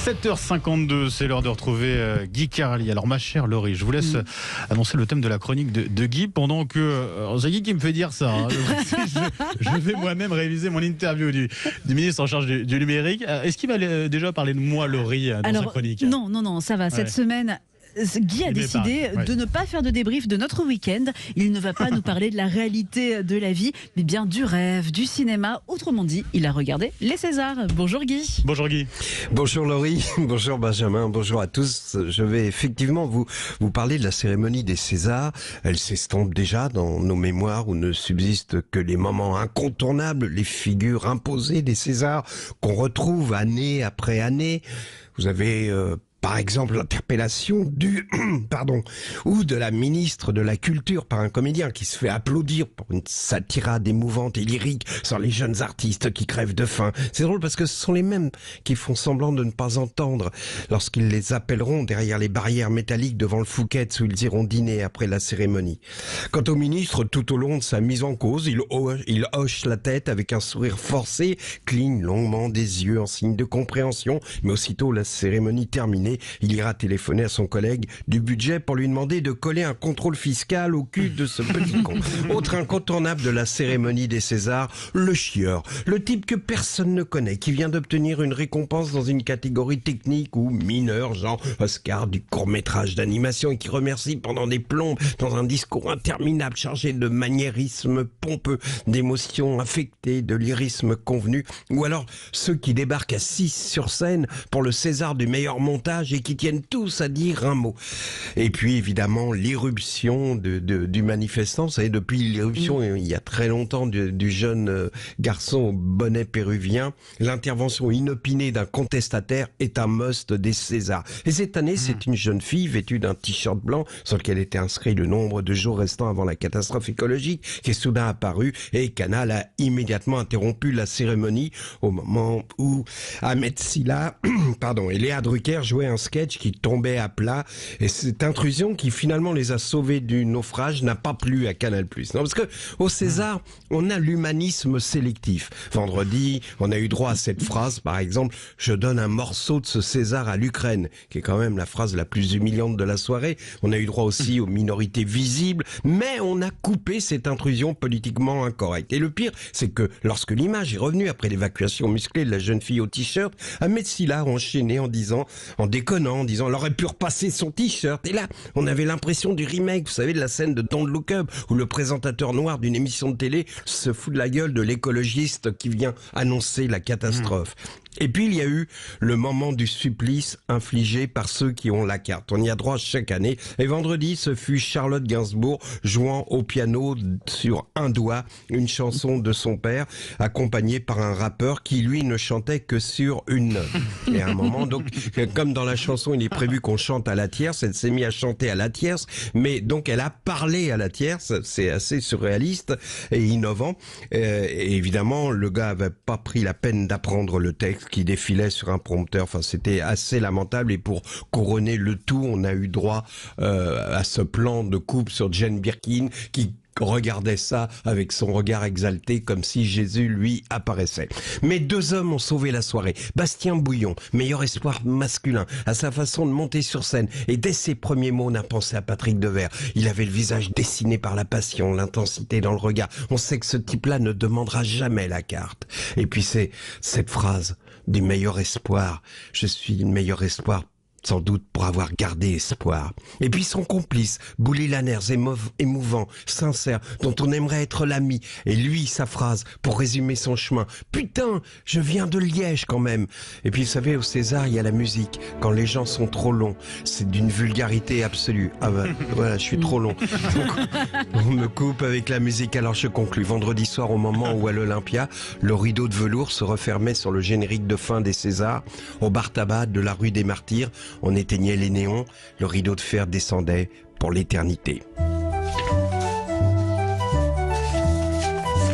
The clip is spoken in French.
7h52, c'est l'heure de retrouver Guy Carli. Alors ma chère Laurie, je vous laisse annoncer le thème de la chronique de Guy pendant que... c'est Guy qui me fait dire ça. Hein. Je vais moi-même réviser mon interview du ministre en charge du numérique. Est-ce qu'il va déjà parler de moi, Laurie, dans sa chronique? Non, ça va. Cette semaine... Guy a décidé de ne pas faire de débrief de notre week-end. Il ne va pas nous parler de la réalité de la vie, mais bien du rêve, du cinéma. Autrement dit, il a regardé les Césars. Bonjour Guy. Bonjour Guy. Bonjour Laurie, bonjour Benjamin, bonjour à tous. Je vais effectivement vous parler de la cérémonie des Césars. Elle s'estompe déjà dans nos mémoires où ne subsistent que les moments incontournables, les figures imposées des Césars qu'on retrouve année après année. Vous avez... par exemple, l'interpellation ou de la ministre de la Culture par un comédien qui se fait applaudir pour une satirade émouvante et lyrique sur les jeunes artistes qui crèvent de faim. C'est drôle parce que ce sont les mêmes qui font semblant de ne pas entendre lorsqu'ils les appelleront derrière les barrières métalliques devant le Fouquet's où ils iront dîner après la cérémonie. Quant au ministre, tout au long de sa mise en cause, il hoche la tête avec un sourire forcé, cligne longuement des yeux en signe de compréhension, mais aussitôt la cérémonie terminée, il ira téléphoner à son collègue du budget pour lui demander de coller un contrôle fiscal au cul de ce petit con. Autre incontournable de la cérémonie des Césars, le chieur. Le type que personne ne connaît, qui vient d'obtenir une récompense dans une catégorie technique ou mineure, genre Oscar du court-métrage d'animation, et qui remercie pendant des plombes dans un discours interminable chargé de maniérisme pompeux, d'émotions affectées, de lyrisme convenu. Ou alors ceux qui débarquent à 6 sur scène pour le César du meilleur montage et qui tiennent tous à dire un mot. Et puis évidemment l'irruption du manifestant. Vous savez, depuis l'irruption il y a très longtemps du jeune garçon au bonnet péruvien, l'intervention inopinée d'un contestataire est un must des Césars. Et cette année, c'est une jeune fille vêtue d'un t-shirt blanc sur lequel était inscrit le nombre de jours restants avant la catastrophe écologique qui est soudain apparue, et Canal a immédiatement interrompu la cérémonie au moment où Ahmed Silla et Léa Drucker jouaient un sketch qui tombait à plat, et cette intrusion qui finalement les a sauvés du naufrage n'a pas plu à Canal+. Non, parce que au César, on a l'humanisme sélectif. Vendredi, on a eu droit à cette phrase, par exemple, je donne un morceau de ce César à l'Ukraine, qui est quand même la phrase la plus humiliante de la soirée. On a eu droit aussi aux minorités visibles, mais on a coupé cette intrusion politiquement incorrecte. Et le pire, c'est que lorsque l'image est revenue après l'évacuation musclée de la jeune fille au t-shirt, Ahmed Silla a enchaîné en déconnant, en disant elle aurait pu repasser son t-shirt. Et là, on avait l'impression du remake, vous savez, de la scène de Don't Look Up, où le présentateur noir d'une émission de télé se fout de la gueule de l'écologiste qui vient annoncer la catastrophe. Et puis il y a eu le moment du supplice infligé par ceux qui ont la carte. On y a droit chaque année. Et vendredi, ce fut Charlotte Gainsbourg jouant au piano sur un doigt une chanson de son père, accompagnée par un rappeur qui lui ne chantait que sur une note. Et à un moment, donc, comme dans la chanson, il est prévu qu'on chante à la tierce, elle s'est mise à chanter à la tierce, mais donc elle a parlé à la tierce. C'est assez surréaliste et innovant. Et évidemment, le gars avait pas pris la peine d'apprendre le texte qui défilait sur un prompteur. Enfin, c'était assez lamentable. Et pour couronner le tout, on a eu droit à ce plan de coupe sur Jane Birkin qui regardait ça avec son regard exalté comme si Jésus lui apparaissait. Mais deux hommes ont sauvé la soirée. Bastien Bouillon, meilleur espoir masculin, à sa façon de monter sur scène, et dès ses premiers mots, on a pensé à Patrick Devers. Il avait le visage dessiné par la passion, l'intensité dans le regard. On sait que ce type-là ne demandera jamais la carte. Et puis c'est cette phrase du meilleur espoir. Je suis le meilleur espoir, sans doute pour avoir gardé espoir. Et puis son complice, Bouli Lanners, émouvant, sincère, dont on aimerait être l'ami. Et lui, sa phrase, pour résumer son chemin. Putain, je viens de Liège quand même. Et puis vous savez, au César, il y a la musique. Quand les gens sont trop longs, c'est d'une vulgarité absolue. Ah ben, voilà, je suis trop long. Donc, on me coupe avec la musique, alors je conclus. Vendredi soir, au moment où à l'Olympia, le rideau de velours se refermait sur le générique de fin des Césars, au bar tabac de la rue des Martyrs, on éteignait les néons, le rideau de fer descendait pour l'éternité.